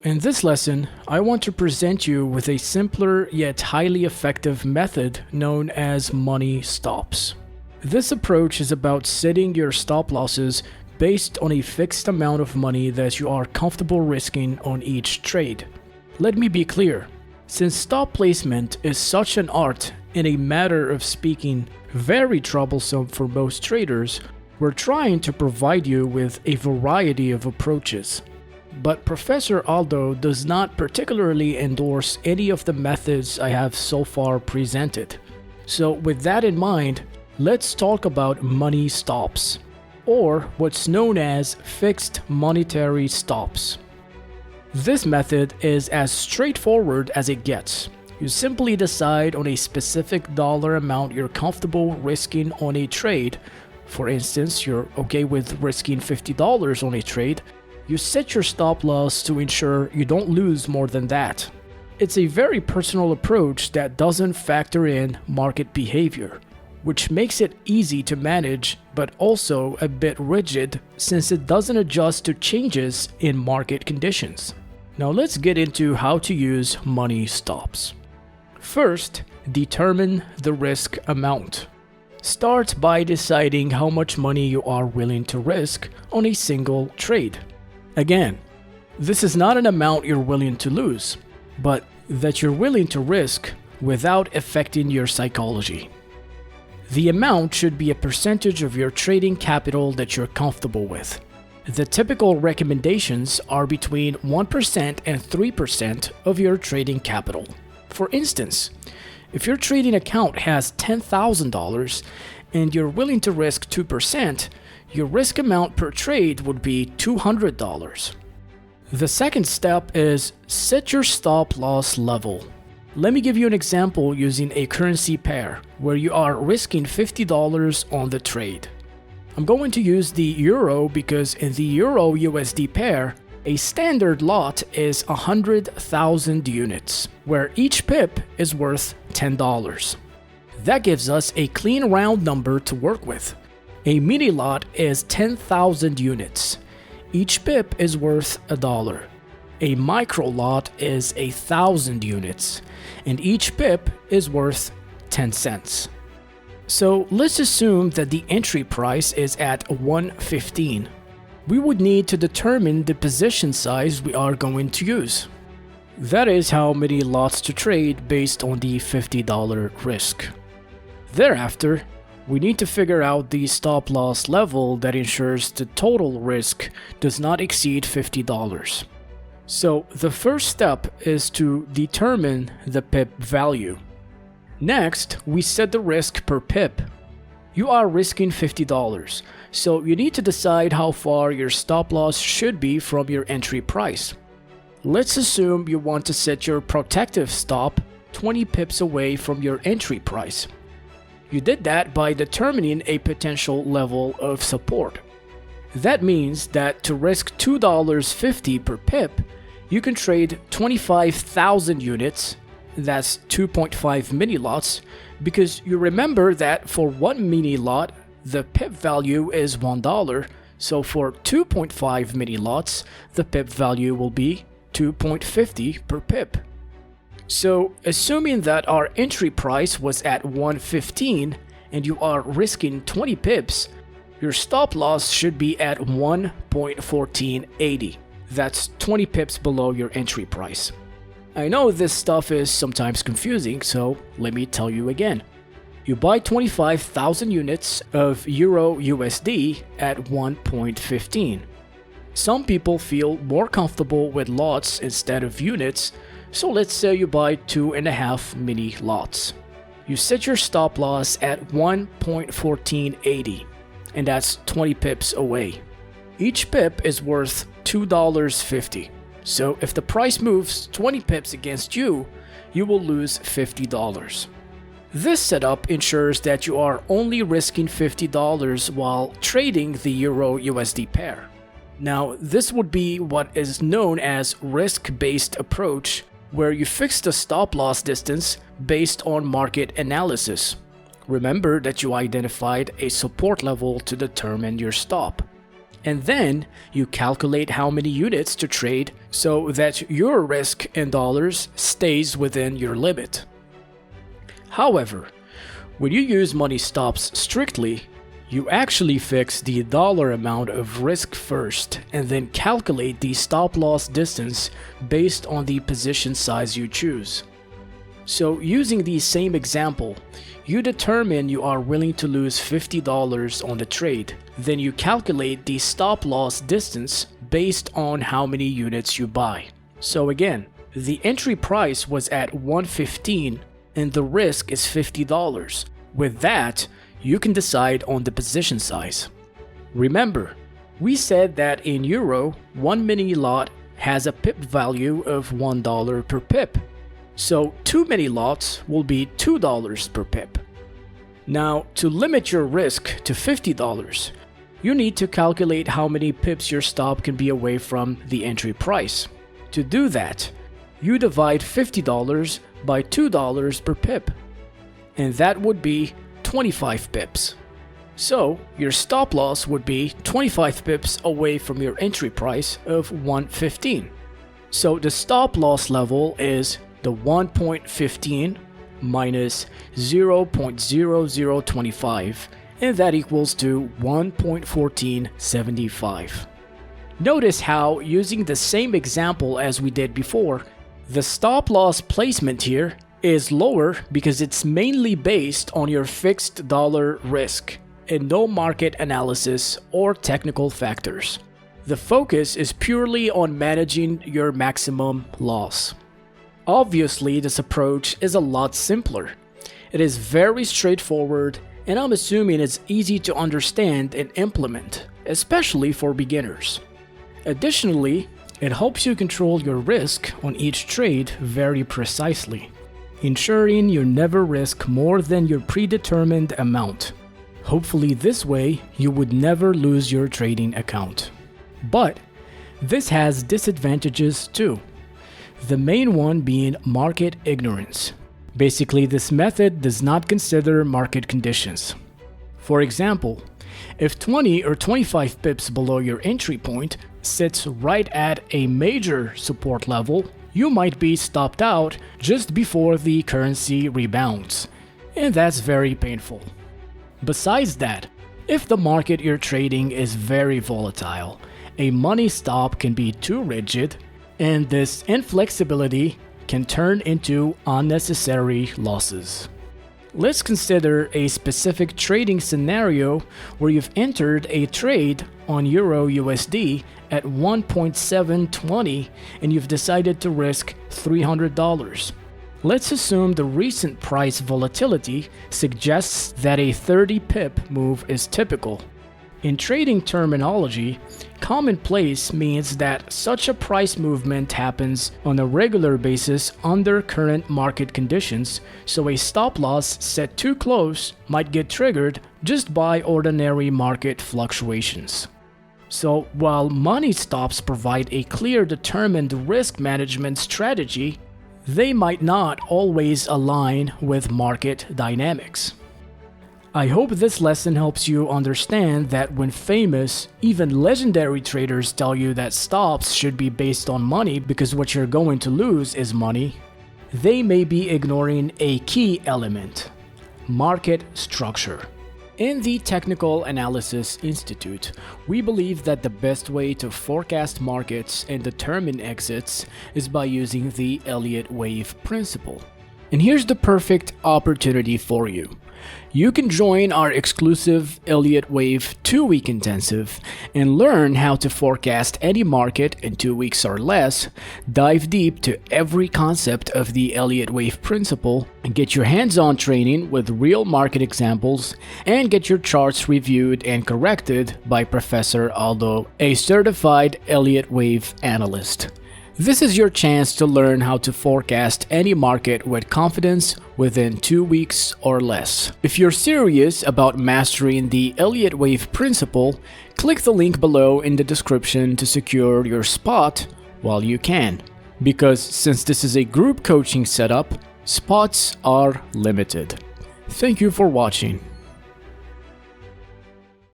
In this lesson, I want to present you with a simpler yet highly effective method known as money stops. This approach is about setting your stop losses based on a fixed amount of money that you are comfortable risking on each trade. Let me be clear, since stop placement is such an art and a matter of speaking very troublesome for most traders, we're trying to provide you with a variety of approaches. But Professor Aldo does not particularly endorse any of the methods I have so far presented. So with that in mind, let's talk about money stops, or what's known as fixed monetary stops. This method is as straightforward as it gets. You simply decide on a specific dollar amount you're comfortable risking on a trade. For instance, you're okay with risking $50 on a trade. You set your stop loss to ensure you don't lose more than that. It's a very personal approach that doesn't factor in market behavior, which makes it easy to manage but also a bit rigid since it doesn't adjust to changes in market conditions. Now let's get into how to use money stops. First, determine the risk amount. Start by deciding how much money you are willing to risk on a single trade. Again, this is not an amount you're willing to lose, but that you're willing to risk without affecting your psychology. The amount should be a percentage of your trading capital that you're comfortable with. The typical recommendations are between 1% and 3% of your trading capital. For instance, if your trading account has $10,000 and you're willing to risk 2%, your risk amount per trade would be $200. The second step is set your stop loss level. Let me give you an example using a currency pair where you are risking $50 on the trade. I'm going to use the euro because in the euro USD pair, a standard lot is 100,000 units, where each pip is worth $10. That gives us a clean round number to work with. A mini lot is 10,000 units. Each pip is worth $1. A micro lot is 1,000 units, and each pip is worth 10 cents. So let's assume that the entry price is at 115. We would need to determine the position size we are going to use. That is how many lots to trade based on the $50 risk. Thereafter, we need to figure out the stop loss level that ensures the total risk does not exceed $50. So the first step is to determine the pip value. Next, we set the risk per pip. You are risking $50, so you need to decide how far your stop loss should be from your entry price. Let's assume you want to set your protective stop 20 pips away from your entry price. You did that by determining a potential level of support. That means that to risk $2.50 per pip, you can trade 25,000 units, that's 2.5 mini lots, because you remember that for one mini lot, the pip value is $1, so for 2.5 mini lots, the pip value will be 2.50 per pip. So, assuming that our entry price was at 115 and you are risking 20 pips, your stop loss should be at 1.1480. That's 20 pips below your entry price. I know this stuff is sometimes confusing, so let me tell you again. You buy 25,000 units of Euro USD at 1.15. Some people feel more comfortable with lots instead of units, so let's say you buy 2.5 mini lots. You set your stop loss at 1.1480, and that's 20 pips away. Each pip is worth $2.50, so if the price moves 20 pips against you, you will lose $50. This setup ensures that you are only risking $50 while trading the Euro USD pair. Now, this would be what is known as risk-based approach, where you fix the stop loss distance based on market analysis. Remember that you identified a support level to determine your stop. And then you calculate how many units to trade so that your risk in dollars stays within your limit. However, when you use money stops strictly, you actually fix the dollar amount of risk first and then calculate the stop loss distance based on the position size you choose. So using the same example, you determine you are willing to lose $50 on the trade. Then you calculate the stop loss distance based on how many units you buy. So again, the entry price was at $115 and the risk is $50. With that, you can decide on the position size. Remember, we said that in euro, one mini lot has a pip value of $1 per pip. So 2 mini lots will be $2 per pip. Now, to limit your risk to $50, you need to calculate how many pips your stop can be away from the entry price. To do that, you divide $50 by $2 per pip, and that would be 25 pips. So, your stop loss would be 25 pips away from your entry price of $115. So the stop loss level is the 1.15 minus 0.0025, and that equals to 1.1475. Notice how, using the same example as we did before, the stop loss placement here is lower because it's mainly based on your fixed dollar risk and no market analysis or technical factors. The focus is purely on managing your maximum loss. Obviously, this approach is a lot simpler. It is very straightforward, and I'm assuming it's easy to understand and implement, especially for beginners. Additionally, it helps you control your risk on each trade very precisely, ensuring you never risk more than your predetermined amount. Hopefully this way, you would never lose your trading account. But this has disadvantages too. The main one being market ignorance. Basically, this method does not consider market conditions. For example, if 20 or 25 pips below your entry point sits right at a major support level, you might be stopped out just before the currency rebounds, and that's very painful. Besides that, if the market you're trading is very volatile, a money stop can be too rigid, and this inflexibility can turn into unnecessary losses. Let's consider a specific trading scenario where you've entered a trade on Euro USD at 1.720 and you've decided to risk $300. Let's assume the recent price volatility suggests that a 30 pip move is typical. In trading terminology, commonplace means that such a price movement happens on a regular basis under current market conditions, so a stop loss set too close might get triggered just by ordinary market fluctuations. So while money stops provide a clear determined risk management strategy, they might not always align with market dynamics. I hope this lesson helps you understand that when famous, even legendary traders tell you that stops should be based on money because what you're going to lose is money, they may be ignoring a key element: market structure. In the Technical Analysis Institute, we believe that the best way to forecast markets and determine exits is by using the Elliot wave principle. And here's the perfect opportunity for you. You can join our exclusive Elliot Wave 2-week intensive and learn how to forecast any market in 2 weeks or less, dive deep to every concept of the Elliot Wave principle, and get your hands-on training with real market examples, and get your charts reviewed and corrected by Professor Aldo, a certified Elliot Wave analyst. This is your chance to learn how to forecast any market with confidence within 2 weeks or less. If you're serious about mastering the Elliot Wave principle, click the link below in the description to secure your spot while you can. Because since this is a group coaching setup, spots are limited. Thank you for watching.